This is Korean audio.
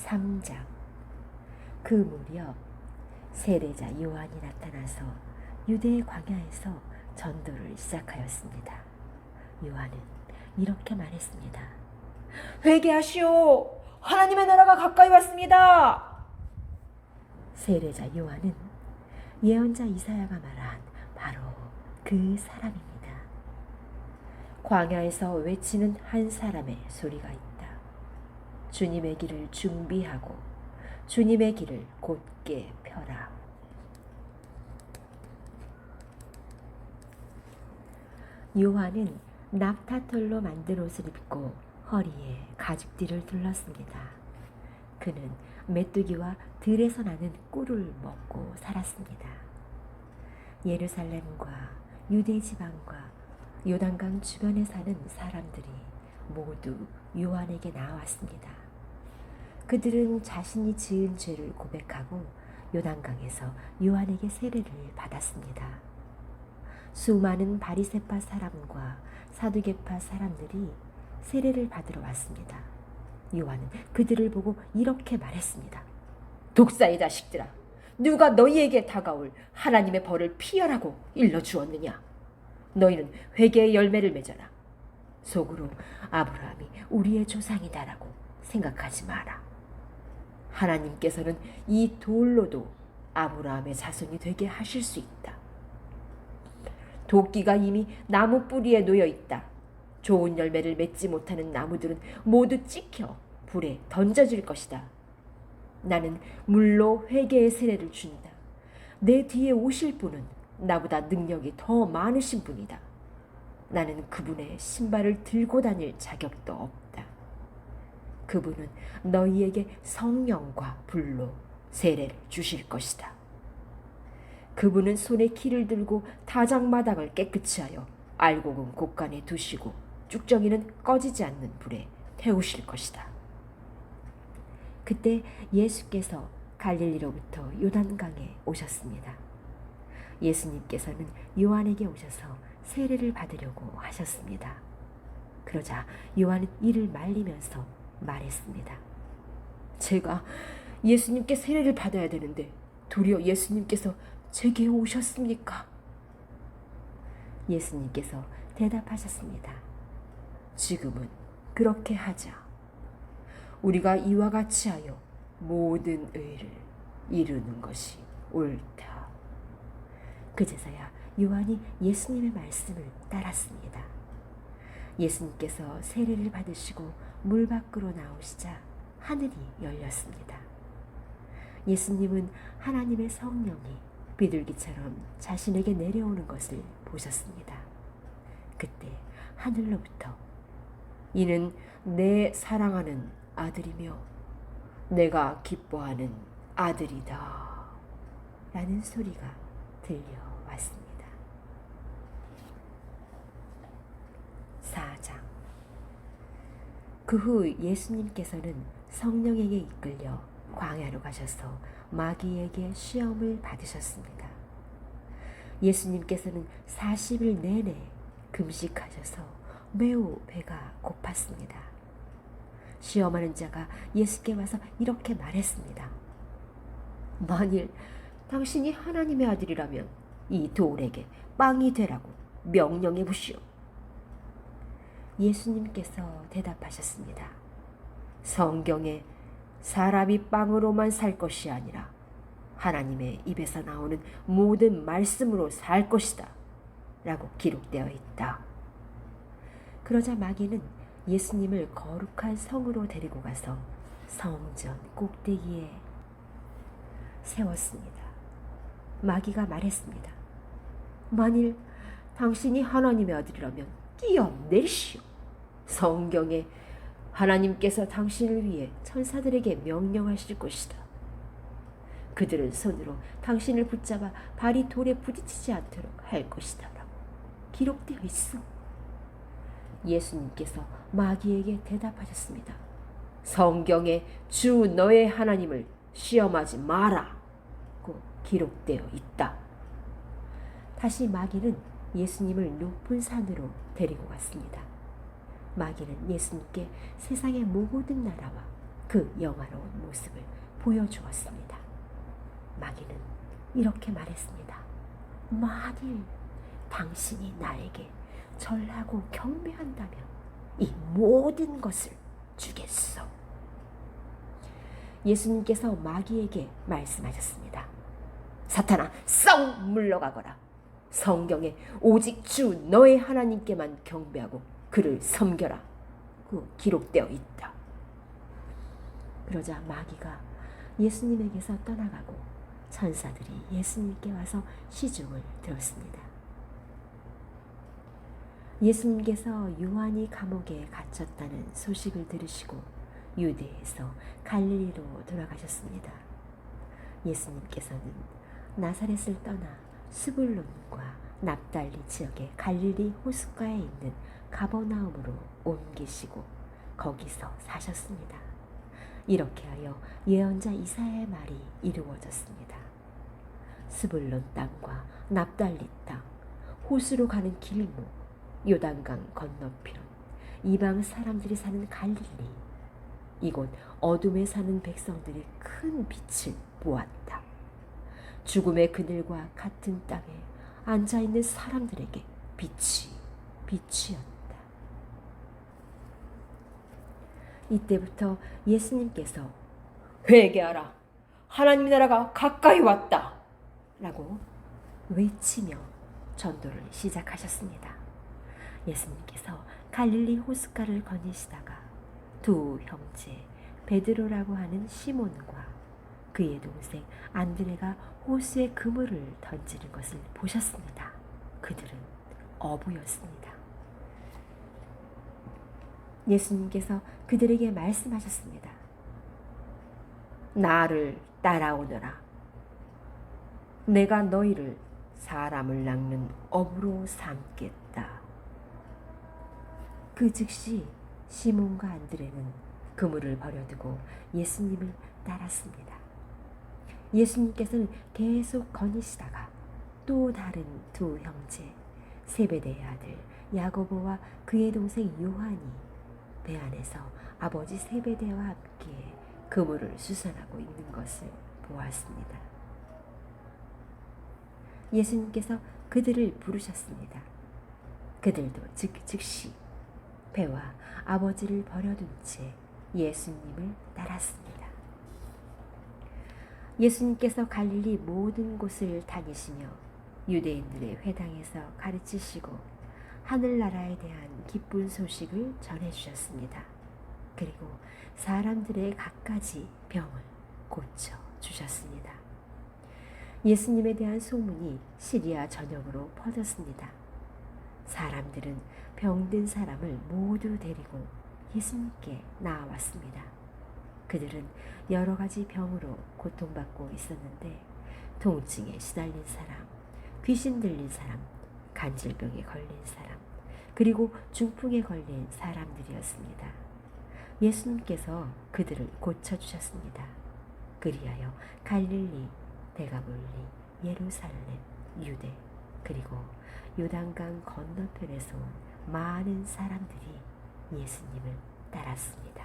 3장. 그 무렵 세례자 요한이 나타나서 유대의 광야에서 전도를 시작하였습니다. 요한은 이렇게 말했습니다. 회개하시오! 하나님의 나라가 가까이 왔습니다. 세례자 요한은 예언자 이사야가 말한 바로 그 사람입니다. 광야에서 외치는 한 사람의 소리가 있다. 주님의 길을 준비하고 주님의 길을 곧게 펴라. 요한은 낙타털로 만든 옷을 입고 허리에 가죽띠를 둘렀습니다. 그는 메뚜기와 들에서 나는 꿀을 먹고 살았습니다. 예루살렘과 유대 지방과 요단강 주변에 사는 사람들이 모두 요한에게 나왔습니다. 그들은 자신이 지은 죄를 고백하고 요단강에서 요한에게 세례를 받았습니다. 수많은 바리새파 사람과 사두개파 사람들이 세례를 받으러 왔습니다. 요한은 그들을 보고 이렇게 말했습니다. 독사의 자식들아, 누가 너희에게 다가올 하나님의 벌을 피하라고 일러주었느냐? 너희는 회개의 열매를 맺어라. 속으로 아브라함이 우리의 조상이다라고 생각하지 마라. 하나님께서는 이 돌로도 아브라함의 자손이 되게 하실 수 있다. 도끼가 이미 나무 뿌리에 놓여 있다. 좋은 열매를 맺지 못하는 나무들은 모두 찍혀 불에 던져질 것이다. 나는 물로 회개의 세례를 준다. 내 뒤에 오실 분은 나보다 능력이 더 많으신 분이다. 나는 그분의 신발을 들고 다닐 자격도 없다. 그분은 너희에게 성령과 불로 세례를 주실 것이다. 그분은 손에 키를 들고 다장마당을 깨끗이 하여 알곡은 곳간에 두시고 쭉정이는 꺼지지 않는 불에 태우실 것이다. 그때 예수께서 갈릴리로부터 요단강에 오셨습니다. 예수님께서는 요한에게 오셔서 세례를 받으려고 하셨습니다. 그러자 요한은 이를 말리면서 말했습니다. 제가 예수님께 세례를 받아야 되는데 도리어 예수님께서 제게 오셨습니까? 예수님께서 대답하셨습니다. 지금은 그렇게 하자. 우리가 이와 같이 하여 모든 의를 이루는 것이 옳다. 그제서야 요한이 예수님의 말씀을 따랐습니다. 예수님께서 세례를 받으시고 물 밖으로 나오시자 하늘이 열렸습니다. 예수님은 하나님의 성령이 비둘기처럼 자신에게 내려오는 것을 보셨습니다. 그때 하늘로부터 이는 내 사랑하는 아들이며 내가 기뻐하는 아들이다 라는 소리가 들려왔습니다. 4장. 그 후 예수님께서는 성령에게 이끌려 광야로 가셔서 마귀에게 시험을 받으셨습니다. 예수님께서는 40일 내내 금식하셔서 매우 배가 고팠습니다. 시험하는 자가 예수께 와서 이렇게 말했습니다. 만일 당신이 하나님의 아들이라면 이 돌에게 빵이 되라고 명령해 보시오. 예수님께서 대답하셨습니다. 성경에 사람이 빵으로만 살 것이 아니라 하나님의 입에서 나오는 모든 말씀으로 살 것이다 라고 기록되어 있다. 그러자 마귀는 예수님을 거룩한 성으로 데리고 가서 성전 꼭대기에 세웠습니다. 마귀가 말했습니다. 만일 당신이 하나님의 아들이라면 뛰어내리시오. 성경에 하나님께서 당신을 위해 천사들에게 명령하실 것이다. 그들은 손으로 당신을 붙잡아 발이 돌에 부딪히지 않도록 할 것이다 라고 기록되어 있어. 예수님께서 마귀에게 대답하셨습니다. 성경에 주 너의 하나님을 시험하지 마라고 기록되어 있다. 다시 마귀는 예수님을 높은 산으로 데리고 갔습니다. 마귀는 예수님께 세상의 모든 나라와 그 영화로운 모습을 보여주었습니다. 마귀는 이렇게 말했습니다. 만일 당신이 나에게 절하고 경배한다면 이 모든 것을 주겠소. 예수님께서 마귀에게 말씀하셨습니다. 사탄아, 썩 물러가거라. 성경에 오직 주 너의 하나님께만 경배하고 그를 섬겨라. 그 기록되어 있다. 그러자 마귀가 예수님에게서 떠나가고 천사들이 예수님께 와서 시중을 들었습니다. 예수님께서 요한이 감옥에 갇혔다는 소식을 들으시고 유대에서 갈릴리로 돌아가셨습니다. 예수님께서는 나사렛을 떠나 스불론과 납달리 지역의 갈릴리 호숫가에 있는 가버나움으로 옮기시고 거기서 사셨습니다. 이렇게 하여 예언자 이사야의 말이 이루어졌습니다. 스불론 땅과 납달리 땅, 호수로 가는 길목, 요단강 건너편, 이방 사람들이 사는 갈릴리, 이곳 어둠에 사는 백성들이 큰 빛을 보았다. 죽음의 그늘과 같은 땅에 앉아있는 사람들에게 빛이었다. 이때부터 예수님께서 회개하라, 하나님 나라가 가까이 왔다 라고 외치며 전도를 시작하셨습니다. 예수님께서 갈릴리 호숫가를 거니시다가 두 형제 베드로라고 하는 시몬과 그의 동생 안드레가 호수에 그물을 던지는 것을 보셨습니다. 그들은 어부였습니다. 예수님께서 그들에게 말씀하셨습니다. 나를 따라오너라. 내가 너희를 사람을 낚는 어부로 삼겠다. 그 즉시 시몬과 안드레는 그물을 버려두고 예수님을 따랐습니다. 예수님께서는 계속 거니시다가 또 다른 두 형제 세베대의 아들 야고보와 그의 동생 요한이 배 안에서 아버지 세베대와 함께 그물을 수선하고 있는 것을 보았습니다. 예수님께서 그들을 부르셨습니다. 그들도 즉시 배와 아버지를 버려둔 채 예수님을 따랐습니다. 예수님께서 갈릴리 모든 곳을 다니시며 유대인들의 회당에서 가르치시고 하늘나라에 대한 기쁜 소식을 전해주셨습니다. 그리고 사람들의 갖가지 병을 고쳐주셨습니다. 예수님에 대한 소문이 시리아 전역으로 퍼졌습니다. 사람들은 병든 사람을 모두 데리고 예수님께 나아왔습니다. 그들은 여러 가지 병으로 고통받고 있었는데 통증에 시달린 사람, 귀신 들린 사람, 간질병에 걸린 사람, 그리고 중풍에 걸린 사람들이었습니다. 예수님께서 그들을 고쳐주셨습니다. 그리하여 갈릴리, 데가볼리, 예루살렘, 유대, 그리고 요단강 건너편에서 온 많은 사람들이 예수님을 따랐습니다.